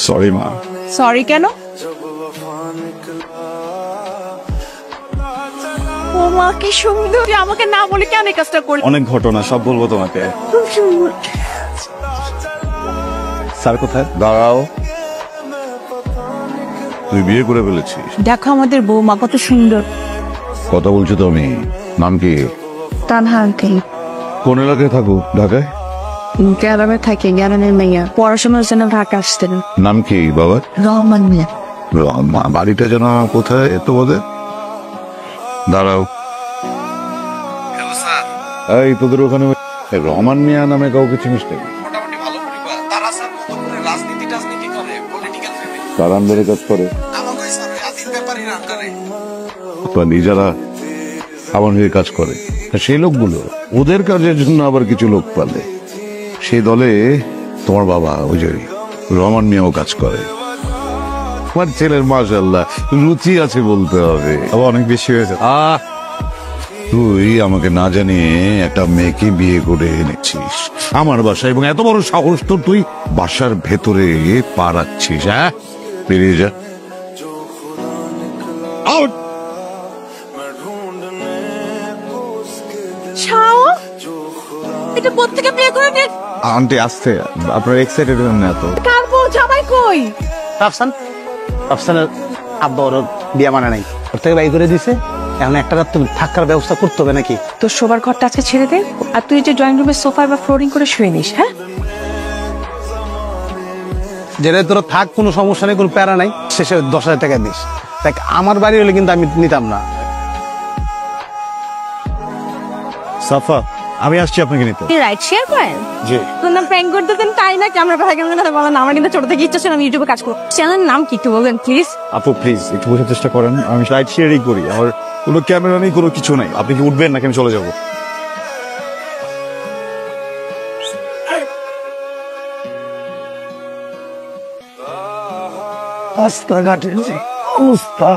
Sorry মা। Sorry কেন? ও মা কি সুন্দর, আমাকে না বলে কেন এই কাজটা করলি? অনেক ঘটনা, সব বলবো তোমাকে। স্যার কোথায়? দাঁড়াও, তুই বিয়ে করে ফেলেছিস? দেখো আমাদের বৌমা কত সুন্দর। কথা বলছো তুমি? নাম কি? তানহা আঙ্কেল। কোন এলাকায় থাকো? ঢাকায়? গ্রামে থাকি, গ্রামের মেয়ে। পড়াশোনার জন্য ঢাকা আসতেন। নাম কি বাবার? রহমান মিয়া। বাড়িটা যেন কোথায় এত বোধে? দাঁড়াও, এই তোদের ওখানে রহমান মিয়া নামে কাউকে চিনিস নাকি? কার আন্ডারে কাজ করে? নিজেরা আমার হয়ে কাজ করে। সেই লোকগুলো ওদের কাজের জন্য আবার কিছু লোক পালে, সেই দলে তোমার বাবা ওই যে রহমান মিয়াও কাজ করে। তোমার ছেলের মাশাআল্লাহ রুচি আছে বলতে হবে, অনেক বেশি হয়েছে। তুই আমাকে না জানিয়ে একটা মেয়েকে বিয়ে করে এনেছিস আমার বাসায়, এবং এত বড় সাহস তো তুই বাসার ভেতরে পা রাখছিস। হ্যাঁ, বেরিয়ে যা। আউট। এটা প্রত্যেককে বিয়ে করে নিয়ে আন্টি আসতে আপনার এক্সাইটেড হন না এত। কার বউ জামাই কই? রাফসানের আব্বা ওর বিয়ে মানে নাই, ওর থেকে বাই করে দিছে। এখন একটা রাত তুমি থাকার ব্যবস্থা করতে হবে নাকি? তোর শোবার ঘরটা আজকে ছেড়ে দে, আর তুই যে ড্রয়িং রুমের সোফায় বা ফ্লোরিং করে শুয়ে নিস। হ্যাঁ, যেটা তোর থাক, কোনো সমস্যা নেই, কোনো প্যারা নাই। শেষে 10,000 টাকা দিস। দেখ, আমার বাড়ি হলে কিন্তু আমি নিতাম না। সাফা, আমি আসছি আপনাকে নিতে। তুই রাইড শেয়ার করেন? জি। তোর নাম প্র্যাঙ্ক করতে দেন তাই না? ক্যামেরা পাশে ক্যামেরা বলেন। আমার কিন্তু ছোট থেকে ইচ্ছা ছিল আমি ইউটিউবে কাজ করব। চ্যানেলের নাম কি একটু বলবেন প্লিজ? আপু প্লিজ একটু বোঝার চেষ্টা করেন, আমি রাইড শেয়ারই করি, আমার কোনো ক্যামেরা নেই, কোনো কিছু নাই। আপনি কি উঠবেন নাকি আমি চলে যাবো? রাস্তাঘাটের যে অবস্থা।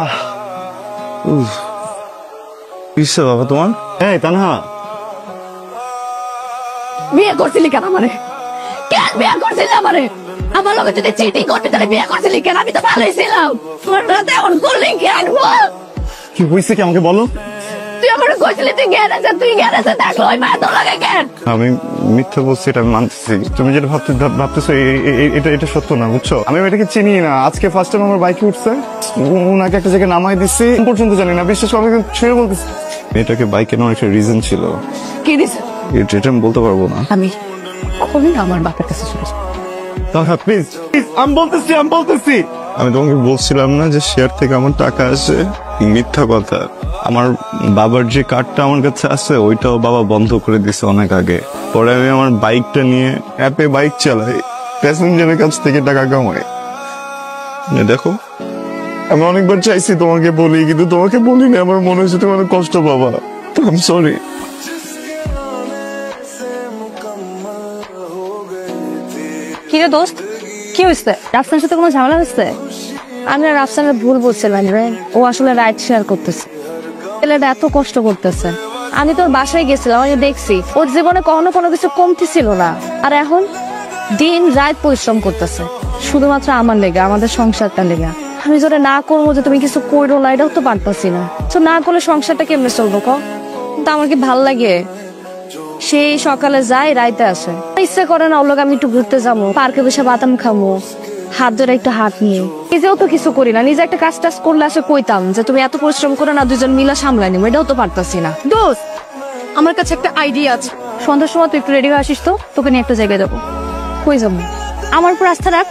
কিসে বাবা তোমার? হ্যাঁ তানহা, বিয়ে করছিলি কেন আমারে? কেন বিয়ে করছিলি আমারে? আমার লগে যদি চিটিং করবি তাহলে বিয়ে করছিলি কেন? আমি তো ভালোই ছিলাম। তোর রাতে এমন করলি কেন? কি হয়েছে কি আমাকে বলো। তুই আমারে কইছিলি তুই গ্যারেজে থাকলো, ওই মায়া তোর লাগে কেন? আমি মিথ্যা বলছি, এটা আমি মানতেছি। তুমি যেটা ভাবতেছো এটা সত্য না, বুঝছো? আমি এটাকে চিনি না। আজকে ফার্স্ট টাইম আমার বাইকে উঠছে, ওনাকে একটা জায়গায় নামাই দিচ্ছি, পর্যন্ত জানি না। বিশ্বাস করে ছুঁয়ে বলতেছি। এটাকে বাইকে নেওয়ার একটা রিজন ছিল। কি দিছে? এটা আমি বলতে পারবো না। আমি কখনোই আমার বাপের কাছে চলে যাব। প্লিজ আমি বলতেছি আমি তোমাকে বলছিলাম না যে শেয়ার থেকে আমার টাকা আসে? মিথ্যা কথা। আমার বাবার যে কার্ডটা আমার কাছে আছে ওইটাও বাবা বন্ধ করে দিছে অনেক আগে। পরে আমি আমার বাইকটা নিয়ে অ্যাপে বাইক চালাই, প্যাসেঞ্জারের কাছ থেকে টাকা কামাই। দেখো, আমি অনেকবার চাইছি তোমাকে বলি, কিন্তু তোমাকে বলিনি। আমার মনে হয়েছে তোমার কষ্ট পাবা, তো আই এম সরি। কি রে দোস্ত, কি হয়েছে? রাফসানের সাথে কোনো ঝামেলা হয়েছে? আমি আর রাফসানের ভুল বলছিলাম রে। ও আসলে রাইড শেয়ার করতেছে। ছেলেটা এত কষ্ট করতেছে। আমি তোর বাসায় গেছিলাম, আমি দেখছি ওর জীবনে কখনো কোনো কিছু কমতি ছিল না। আর এখন দিন রাত পরিশ্রম করতেছে শুধুমাত্র আমার লেগে, আমাদের সংসারটা লেগে। আমি যদি না করবো যে তুমি কিছু করো না, এটাও তো পারতাছি না। তো না করলে সংসারটা কেমনে চলবো ক? কিন্তু আমার কি ভাল লাগে? সেই সকালে যাই, রাইতে আসে। ইচ্ছে করে না ওর লোক আমি একটু ঘুরতে যাবো, পার্কে বসে বাদাম খাবো, হাত ধরে একটু হাত নিয়ে। নিজেও তো কিছু করি না। নিজে একটা কাজ টাজ করলে আসে কইতাম যে তুমি এত পরিশ্রম করে না, দুজন মিলা সামলাই নিবো, এটাও তো পারতাছি না। দোস্ত, আমার কাছে একটা আইডিয়া আছে। সন্ধ্যার সময় তুই একটু রেডি হয়ে আসিস তো, তোকে নিয়ে একটা জায়গায় যাবো। কই যাবো? আমার উপর আস্থা রাখ।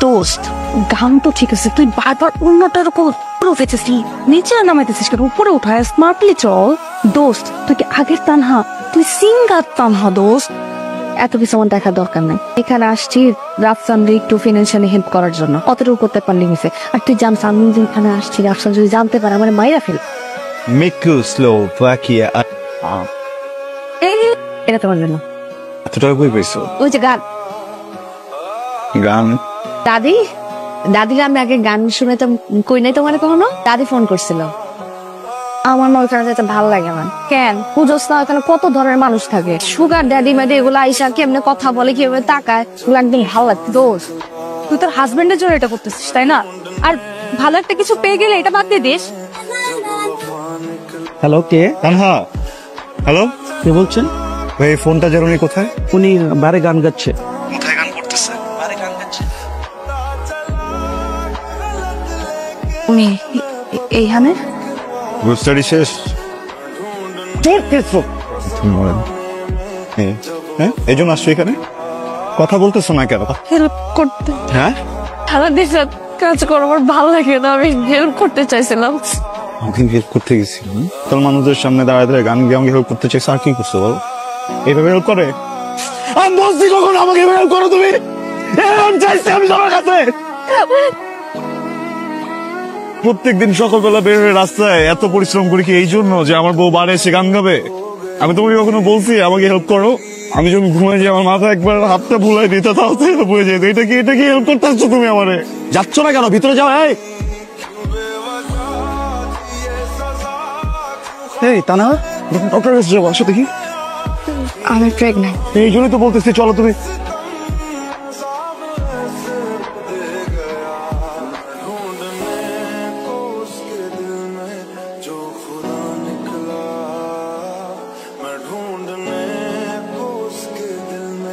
দোস্ত, গান তো ঠিক আছে, তুই বারবার অন্যটার উপর উঠেছিস, নিচে নামাইতেছিস কেন? উপরে উঠায় স্মার্টলি চল। দোস্ত, তুই কি আগের তানহা? তুই সিঙ্গার তানহা দোস্ত। এত কিছু আমার দেখার দরকার নাই। এখানে আসছি রাফসানরে একটু ফিনান্সিয়ালি হেল্প করার জন্য, অতটুকু করতে পারলি মিশে। আর তুই জানস আমি যেখানে আসছি রাফসান যদি জানতে পারে আমার মাইরা ফেল। এটা তোমার জন্য। এত টাকা কই পাইছো? ওই যে গান গান দাদির আমি আগে গান শুনেতাম, কই নাই তোমার কখনো? দাদি ফোন করছিল, আমার না ওইখানে যেতে ভালো লাগে না। কেন বুঝোস না, ওখানে কত ধরনের মানুষ থাকে, সুগার ড্যাডি ম্যাডি এগুলো আইসা কেমনে কথা বলে, কিভাবে তাকায়, এগুলো একদম ভালো লাগে। দোষ তুই তোর হাজবেন্ডের জন্য এটা করতেছিস তাই না? আর ভালো একটা কিছু পেয়ে গেলে এটা বাদ দিয়ে দিস। হ্যালো, কে? তানহা, হ্যালো, কে বলছেন? ভাই ফোনটা জেরুনি কোথায়? উনি বারে গান গাচ্ছে। কোথায় গান করতেছে? উনি এইখানে গ্রুপ স্টাডি শেষ? হ্যাঁ, এই জন্য আসছো এখানে? কথা বলতেছো না কেন? হেল্প করতে, হ্যাঁ, সারা দেশে কাজ করো আমার ভালো লাগে না, আমি হেল্প করতে চাইছিলাম। আমাকে হেল্প করতে গেছি তোর মানুষদের সামনে দাঁড়ায় দাঁড়ায় গান গিয়ে আমাকে হেল্প করতে চাইছো, আর কি করছো বলো? এইভাবে হেল্প করে? আমি বলছি কখন আমাকে হেল্প করো তুমি? চাইছি আমি তোমার কাছে প্রত্যেকদিন সকালবেলা বের হয়ে রাস্তায় এত পরিশ্রম করি কি এই জন্য যে আমার বউ বারে এসে গান গাবে? আমি তোমাকে কখনো বলছি আমাকে হেল্প করো? আমি যখন ঘুমাই যাই আমার মাথা একবার হাতটা ভুলাই দিই, তাও তো হেল্প হয়ে যেত। এটা কি হেল্প করতে আসছো তুমি আমারে? যাচ্ছ না কেন? ভিতরে যাও। এই তানা, ডক্টর কাছে যাবো, আসো দেখি। আমি প্রেগন্যান্ট। এই জন্যই তো বলতেছি চলো তুমি।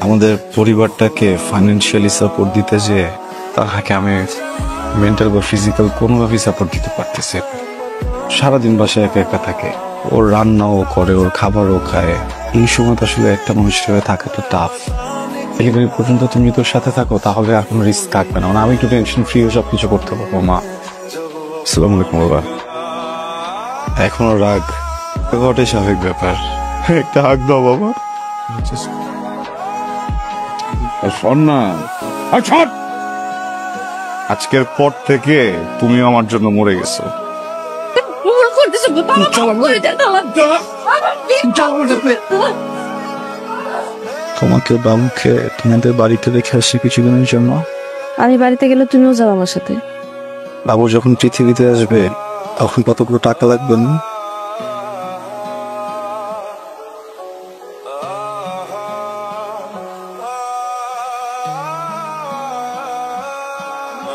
আমাদের পরিবারটাকে ফাইন্যান্সিয়ালি সাপোর্ট দিতে যে তাহাকে আমি মেন্টাল বা ফিজিক্যাল কোনোভাবেই সাপোর্ট দিতে পারতেছি না। সারাদিন বাসায় একা একা থাকে, ওর রান্নাও করে, ওর খাবারও খায়। এই সময় তো আসলে একটা মানুষের হয়ে থাকাটা টাফ। ডেলিভারি পর্যন্ত তুমি তোর সাথে থাকো তাহলে আর কোনো রিস্ক থাকবে না, মানে আমি একটু টেনশন ফ্রি হয়ে সবকিছু করতে পারবো। মা, আসসালামু আলাইকুম বাবা। এখনো রাগ? ওটাই স্বাভাবিক ব্যাপার। একটা হাক দাও বাবা। আজকের পর থেকে তুমি আমার জন্য মরে গেছো। তোমাকে বাবুকে তোমাদের বাড়িতে রেখে আসছি কিছুদিনের জন্য। আমি বাড়িতে গেলে তুমিও যাও আমার সাথে। বাবু যখন পৃথিবীতে আসবে তখন কতগুলো টাকা লাগবে না?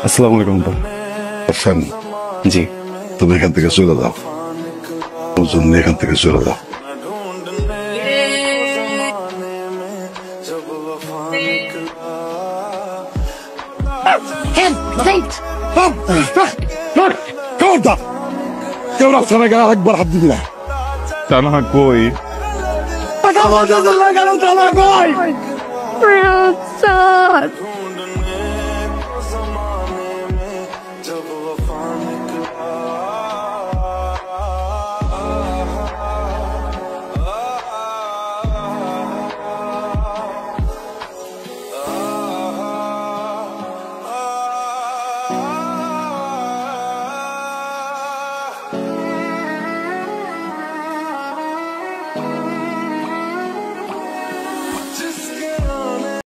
আসসালামু আলাইকুম। হাসান, জি, তুমি এখান থেকে চলে দাও, ওর জন্য এখান থেকে চলে দাও। কেউ রাস্তায় গেলে আরেকবার হাত দিবি না। তানা কই? প্রিয় স্যার